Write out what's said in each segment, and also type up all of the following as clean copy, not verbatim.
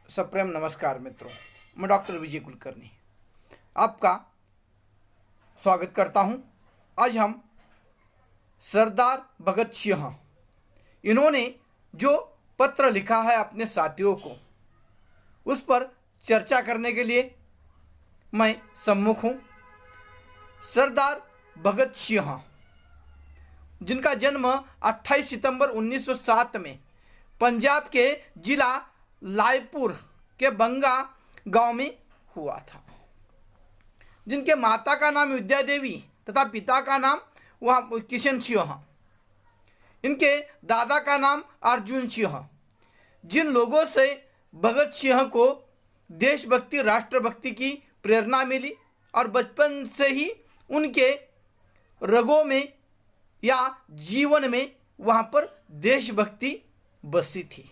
सप्रेम नमस्कार मित्रों, मैं डॉक्टर विजय कुलकर्णी आपका स्वागत करता हूं। आज हम सरदार भगत सिंह इन्होंने जो पत्र लिखा है अपने साथियों को, उस पर चर्चा करने के लिए मैं सम्मुख हूं। सरदार भगत सिंह जिनका जन्म 28 सितंबर 1907 में पंजाब के जिला लायपुर के बंगा गांव में हुआ था, जिनके माता का नाम विद्या देवी तथा पिता का नाम वहाँ किशन सिंह, इनके दादा का नाम अर्जुन सिंह। जिन लोगों से भगत सिंह को देशभक्ति राष्ट्रभक्ति की प्रेरणा मिली और बचपन से ही उनके रगों में या जीवन में वहाँ पर देशभक्ति बसी थी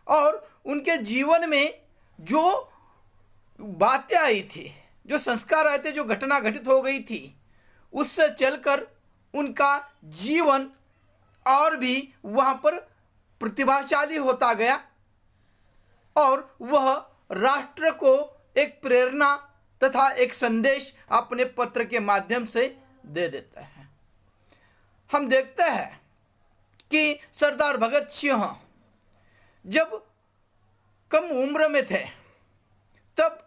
और उनके जीवन में जो बातें आई थी, जो संस्कार आए थे, जो घटना घटित हो गई थी, उससे चलकर उनका जीवन और भी वहाँ पर प्रतिभाशाली होता गया और वह राष्ट्र को एक प्रेरणा तथा एक संदेश अपने पत्र के माध्यम से दे देता है। हम देखते हैं कि सरदार भगत सिंह जब कम उम्र में थे तब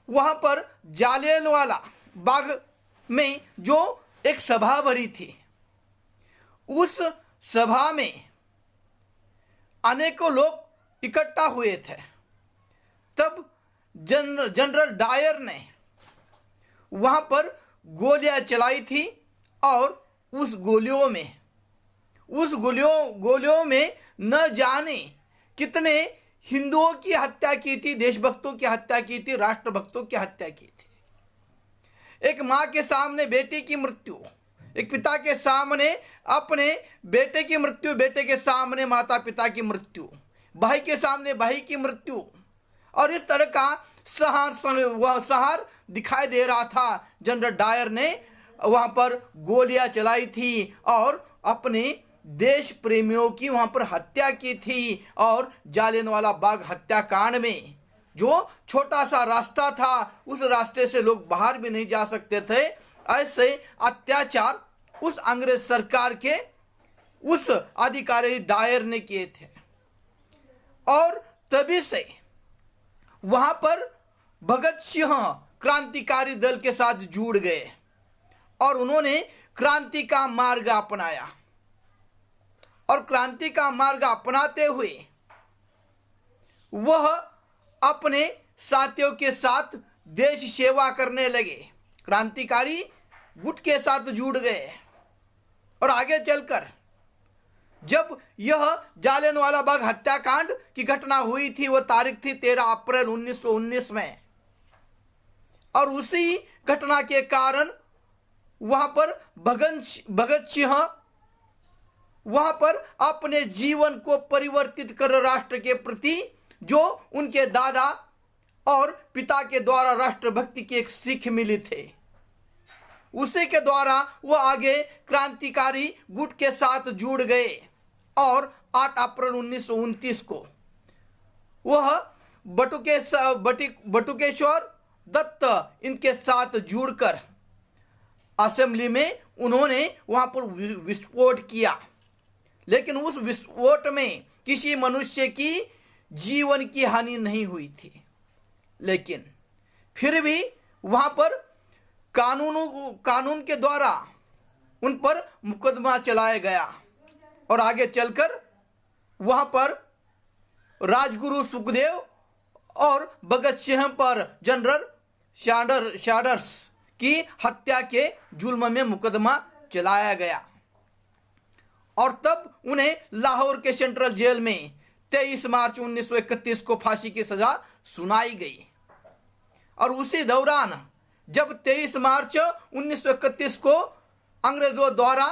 वहाँ पर जालियांवाला बाग में जो एक सभा भरी थी, उस सभा में अनेकों लोग इकट्ठा हुए थे। तब जनरल डायर ने वहाँ पर गोलियां चलाई थी और उस गोलियों में न जाने कितने हिंदुओं की हत्या की थी, देशभक्तों की हत्या की थी, राष्ट्रभक्तों की हत्या की थी। एक माँ के सामने बेटी की मृत्यु, एक पिता के सामने अपने बेटे की मृत्यु, बेटे के सामने माता पिता की मृत्यु, भाई के सामने भाई की मृत्यु, और इस तरह का सहार दिखाई दे रहा था। जनरल डायर ने वहाँ पर गोलियां चलाई थी और अपने देश प्रेमियों की वहाँ पर हत्या की थी। और जालियांवाला बाग हत्याकांड में जो छोटा सा रास्ता था, उस रास्ते से लोग बाहर भी नहीं जा सकते थे। ऐसे अत्याचार उस अंग्रेज सरकार के उस अधिकारी डायर ने किए थे और तभी से वहाँ पर भगत सिंह क्रांतिकारी दल के साथ जुड़ गए और उन्होंने क्रांति का मार्ग अपनाया और क्रांति का मार्ग अपनाते हुए वह अपने साथियों के साथ देश सेवा करने लगे, क्रांतिकारी गुट के साथ जुड़ गए। और आगे चलकर जब यह जालियांवाला बाग हत्याकांड की घटना हुई थी, वह तारीख थी 13 अप्रैल 1919 में, और उसी घटना के कारण वहां पर भगत सिंह वहां पर अपने जीवन को परिवर्तित कर राष्ट्र के प्रति जो उनके दादा और पिता के द्वारा राष्ट्रभक्ति की एक सीख मिली थी, उसी के द्वारा वह आगे क्रांतिकारी गुट के साथ जुड़ गए। और 8 अप्रैल 1929 को वह बटुकेश्वर दत्त इनके साथ जुड़कर असेंबली में उन्होंने वहां पर विस्फोट किया, लेकिन उस विस्फोट में किसी मनुष्य की जीवन की हानि नहीं हुई थी। लेकिन फिर भी वहां पर कानून के द्वारा उन पर मुकदमा चलाया गया और आगे चलकर वहां पर राजगुरु सुखदेव और भगत सिंह पर जनरल सैंडर्स की हत्या के जुल्म में मुकदमा चलाया गया और तब उन्हें लाहौर के सेंट्रल जेल में 23 मार्च 1931 को फांसी की सजा सुनाई गई। और उसी दौरान जब 23 मार्च 1931 को अंग्रेजों द्वारा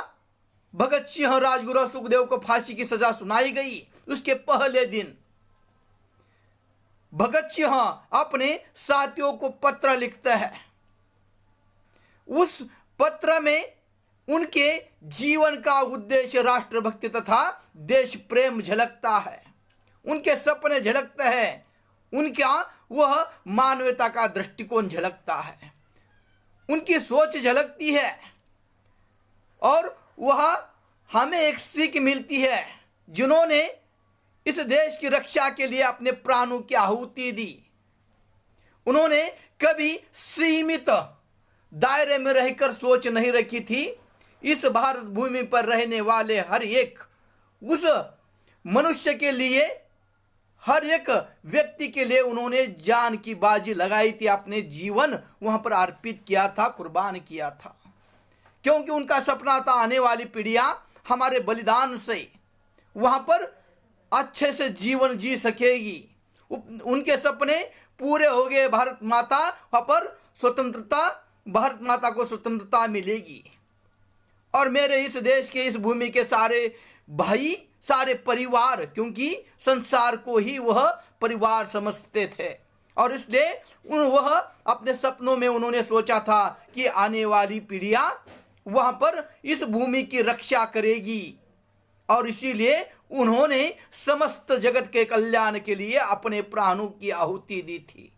भगत सिंह राजगुरु सुखदेव को फांसी की सजा सुनाई गई, उसके पहले दिन भगत सिंह अपने साथियों को पत्र लिखते हैं। उस पत्र में उनके जीवन का उद्देश्य राष्ट्रभक्ति तथा देश प्रेम झलकता है। उनके सपने झलकते हैं, उनका वह मानवता का दृष्टिकोण झलकता है, उनकी सोच झलकती है और वह हमें एक सीख मिलती है। जिन्होंने इस देश की रक्षा के लिए अपने प्राणों की आहुति दी, उन्होंने कभी सीमित दायरे में रहकर सोच नहीं रखी थी। इस भारत भूमि पर रहने वाले हर एक उस मनुष्य के लिए, हर एक व्यक्ति के लिए उन्होंने जान की बाजी लगाई थी, अपने जीवन वहां पर अर्पित किया था, कुर्बान किया था, क्योंकि उनका सपना था आने वाली पीढ़ियां हमारे बलिदान से वहां पर अच्छे से जीवन जी सकेगी। उनके सपने पूरे हो गए। भारत माता वहां पर स्वतंत्रता, भारत माता को स्वतंत्रता मिलेगी। और मेरे इस देश के, इस भूमि के सारे भाई, सारे परिवार, क्योंकि संसार को ही वह परिवार समझते थे और इसलिए वह अपने सपनों में उन्होंने सोचा था कि आने वाली पीढ़ियां वहां पर इस भूमि की रक्षा करेगी। और इसीलिए उन्होंने समस्त जगत के कल्याण के लिए अपने प्राणों की आहुति दी थी।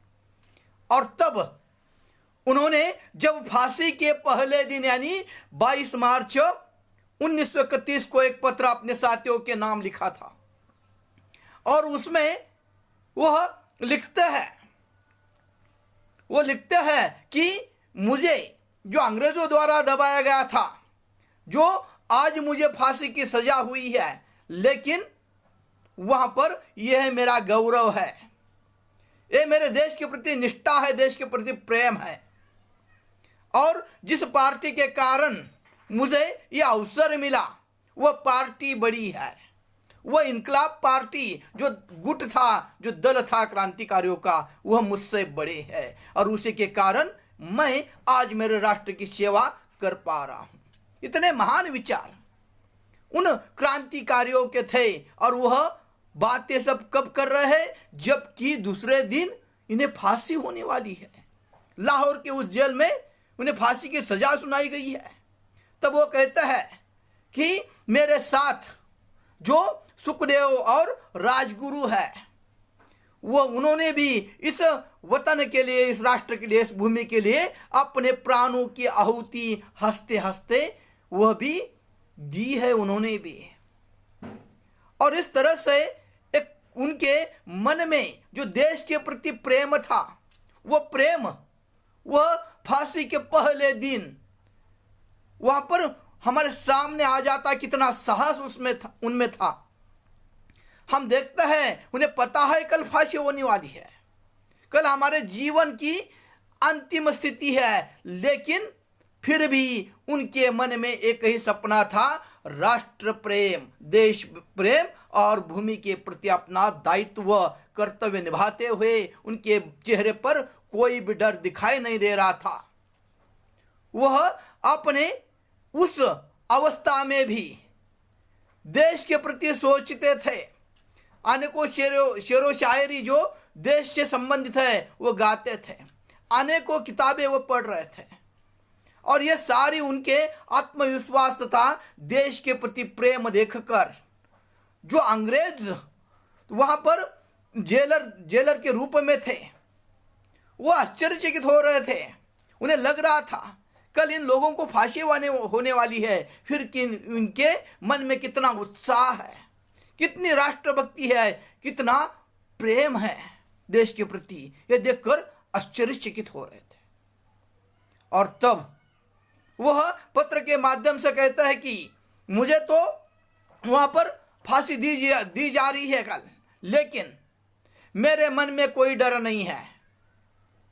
और तब उन्होंने जब फांसी के पहले दिन यानी 22 मार्च 1931 को एक पत्र अपने साथियों के नाम लिखा था और उसमें वह लिखते हैं कि मुझे जो अंग्रेजों द्वारा दबाया गया था, जो आज मुझे फांसी की सजा हुई है, लेकिन वहां पर यह मेरा गौरव है, ये मेरे देश के प्रति निष्ठा है, देश के प्रति प्रेम है। और जिस पार्टी के कारण मुझे यह अवसर मिला वह पार्टी बड़ी है, वह इनकलाब पार्टी जो गुट था, जो दल था क्रांतिकारियों का, वह मुझसे बड़े है और उसी के कारण मैं आज मेरे राष्ट्र की सेवा कर पा रहा हूं। इतने महान विचार उन क्रांतिकारियों के थे और वह बातें सब कब कर रहे हैं, जबकि दूसरे दिन इन्हें फांसी होने वाली है। लाहौर के उस जेल में उन्हें फांसी की सजा सुनाई गई है। तब वो कहता है कि मेरे साथ जो सुखदेव और राजगुरु है, वो उन्होंने भी इस वतन के लिए, इस राष्ट्र के लिए, इस भूमि के लिए अपने प्राणों की आहुति हंसते हंसते वह भी दी है उन्होंने भी। और इस तरह से एक उनके मन में जो देश के प्रति प्रेम था, वो प्रेम वह फांसी के पहले दिन वहां पर हमारे सामने आ जाता। कितना साहस उसमें था, उनमें था। हम देखते हैं, उन्हें पता है कल फांसी होने वाली है, कल हमारे जीवन की अंतिम स्थिति है, लेकिन फिर भी उनके मन में एक ही सपना था, राष्ट्र प्रेम, देश प्रेम और भूमि के प्रति अपना दायित्व कर्तव्य निभाते हुए उनके चेहरे पर कोई भी डर दिखाई नहीं दे रहा था। वह अपने उस अवस्था में भी देश के प्रति सोचते थे। अनेकों शेरो शायरी जो देश से संबंधित है वो गाते थे, अनेकों किताबें वो पढ़ रहे थे और ये सारी उनके आत्मविश्वास तथा देश के प्रति प्रेम देखकर जो अंग्रेज वहां पर जेलर के रूप में थे वो आश्चर्यचकित हो रहे थे। उन्हें लग रहा था कल इन लोगों को फांसी होने वाली है, फिर इनके मन में कितना उत्साह है, कितनी राष्ट्रभक्ति है, कितना प्रेम है देश के प्रति, यह देखकर आश्चर्यचकित हो रहे थे। और तब वह पत्र के माध्यम से कहता है कि मुझे तो वहां पर फांसी दी जा रही है कल, लेकिन मेरे मन में कोई डर नहीं है,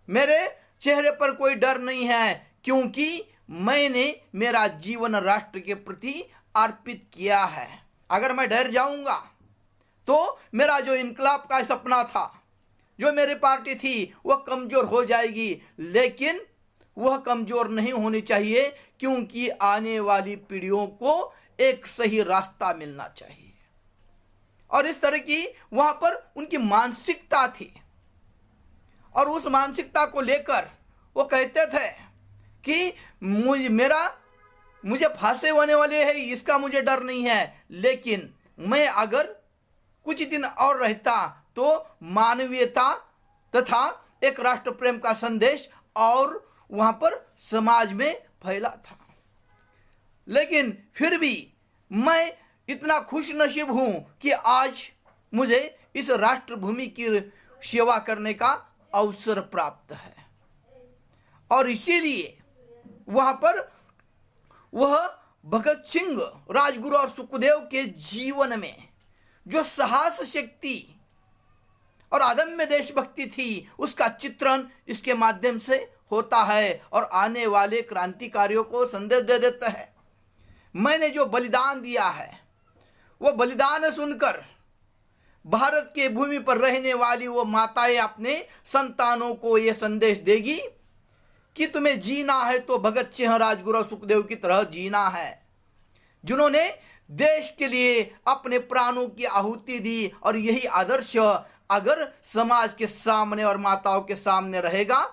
मेरे चेहरे पर कोई डर नहीं है, क्योंकि मैंने मेरा जीवन राष्ट्र के प्रति अर्पित किया है। अगर मैं डर जाऊंगा तो मेरा जो इनकलाब का सपना था, जो मेरी पार्टी थी, वह कमजोर हो जाएगी, लेकिन वह कमजोर नहीं होनी चाहिए, क्योंकि आने वाली पीढ़ियों को एक सही रास्ता मिलना चाहिए। और इस तरह की वहां पर उनकी मानसिकता थी और उस मानसिकता को लेकर वो कहते थे कि मुझे फांसी होने वाले है, इसका मुझे डर नहीं है, लेकिन मैं अगर कुछ दिन और रहता तो मानवीयता तथा एक राष्ट्र प्रेम का संदेश और वहां पर समाज में फैला था। लेकिन फिर भी मैं इतना खुश नसीब हूं कि आज मुझे इस राष्ट्र भूमि की सेवा करने का अवसर प्राप्त है। और इसीलिए वहां पर वह भगत सिंह, राजगुरु और सुखदेव के जीवन में जो साहस शक्ति और अदम्य देशभक्ति थी, उसका चित्रण इसके माध्यम से होता है और आने वाले क्रांतिकारियों को संदेश दे देता है। मैंने जो बलिदान दिया है वो बलिदान सुनकर भारत के भूमि पर रहने वाली वो माताएं अपने संतानों को ये संदेश देगी कि तुम्हें जीना है तो भगत सिंह, राजगुरु और सुखदेव की तरह जीना है, जिन्होंने देश के लिए अपने प्राणों की आहुति दी। और यही आदर्श अगर समाज के सामने और माताओं के सामने रहेगा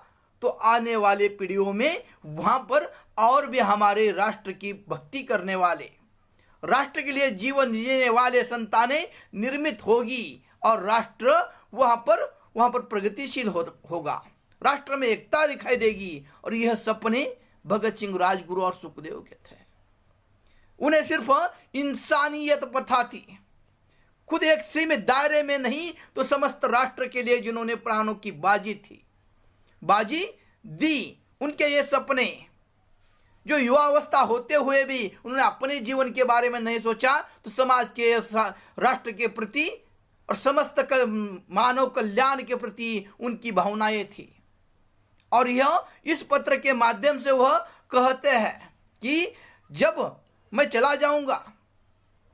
तो आने वाले पीढ़ियों में वहां पर और भी हमारे राष्ट्र की भक्ति करने वाले, राष्ट्र के लिए जीवन जीने वाले संतानें निर्मित होगी और राष्ट्र वहां पर प्रगतिशील होगा, राष्ट्र में एकता दिखाई देगी। और यह सपने भगत सिंह, राजगुरु और सुखदेव के थे। उन्हें सिर्फ इंसानियत पता थी, खुद एक सीमित दायरे में नहीं तो समस्त राष्ट्र के लिए जिन्होंने प्राणों की बाजी दी। उनके ये सपने जो युवावस्था होते हुए भी उन्होंने अपने जीवन के बारे में नहीं सोचा, तो समाज के, राष्ट्र के प्रति और समस्त मानव कल्याण के प्रति उनकी भावनाएं थी। और यह इस पत्र के माध्यम से वह कहते हैं कि जब मैं चला जाऊंगा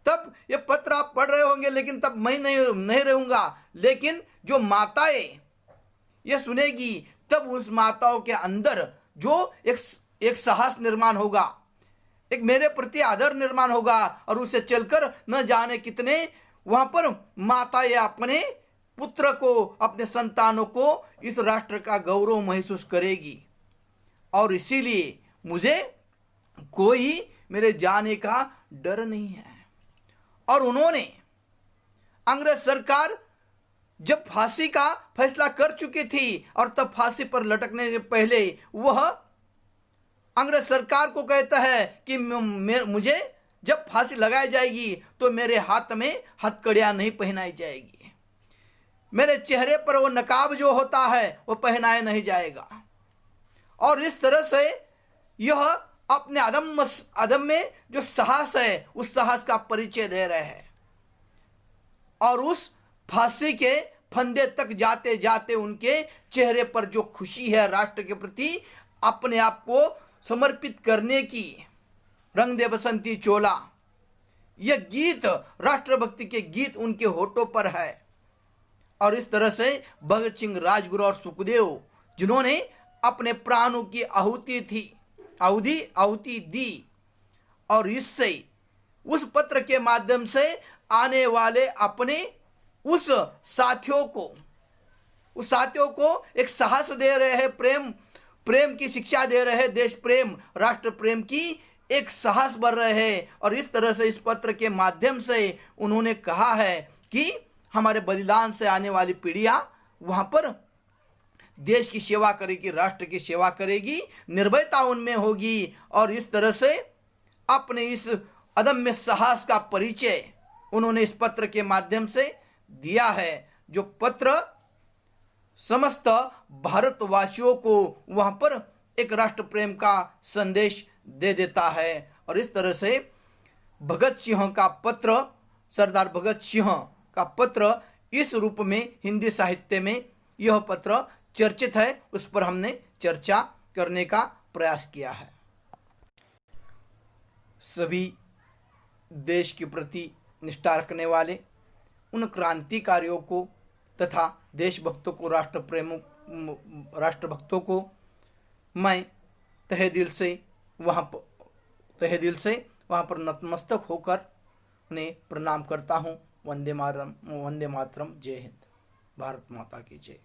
तब ये पत्र आप पढ़ रहे होंगे, लेकिन तब मैं नहीं रहूंगा, लेकिन जो माताएं ये सुनेगी तब उस माताओं के अंदर जो एक साहस निर्माण होगा, एक मेरे प्रति आदर निर्माण होगा और उससे चलकर न जाने कितने वहां पर माताएं अपने पुत्र को, अपने संतानों को इस राष्ट्र का गौरव महसूस करेगी। और इसीलिए मुझे कोई मेरे जाने का डर नहीं है। और उन्होंने, अंग्रेज सरकार जब फांसी का फैसला कर चुकी थी और तब फांसी पर लटकने से पहले वह अंग्रेज सरकार को कहता है कि मुझे जब फांसी लगाई जाएगी तो मेरे हाथ में हथकड़ियां नहीं पहनाई जाएगी, मेरे चेहरे पर वो नकाब जो होता है वो पहनाया नहीं जाएगा। और इस तरह से यह अपने अदम्य जो साहस है उस साहस का परिचय दे रहे हैं। और उस फांसी के फंदे तक जाते जाते उनके चेहरे पर जो खुशी है राष्ट्र के प्रति अपने आप को समर्पित करने की, रंग दे बसंती चोला, यह गीत, राष्ट्रभक्ति के गीत उनके होठों पर है। और इस तरह से भगत सिंह, राजगुरु और सुखदेव जिन्होंने अपने प्राणों की आहुति दी, और इससे उस पत्र के माध्यम से आने वाले अपने उस साथियों को एक साहस दे रहे हैं, प्रेम की शिक्षा दे रहे हैं, देश प्रेम, राष्ट्र प्रेम की एक साहस बढ़ रहे हैं। और इस तरह से इस पत्र के माध्यम से उन्होंने कहा है कि हमारे बलिदान से आने वाली पीढ़ियां वहां पर देश की सेवा करेगी, राष्ट्र की सेवा करेगी, निर्भयता उनमें होगी। और इस तरह से अपने इस अदम्य साहस का परिचय उन्होंने इस पत्र के माध्यम से दिया है, जो पत्र समस्त भारतवासियों को वहां पर एक राष्ट्र प्रेम का संदेश दे देता है। और इस तरह से भगत सिंह का पत्र, सरदार भगत सिंह का पत्र इस रूप में हिंदी साहित्य में यह पत्र चर्चित है, उस पर हमने चर्चा करने का प्रयास किया है। सभी देश के प्रति निष्ठा रखने वाले उन क्रांतिकारियों को तथा देशभक्तों को, राष्ट्रभक्तों को मैं तहे दिल से वहाँ पर नतमस्तक होकर उन्हें प्रणाम करता हूँ। वंदे मातरम, जय हिंद, भारत माता की जय।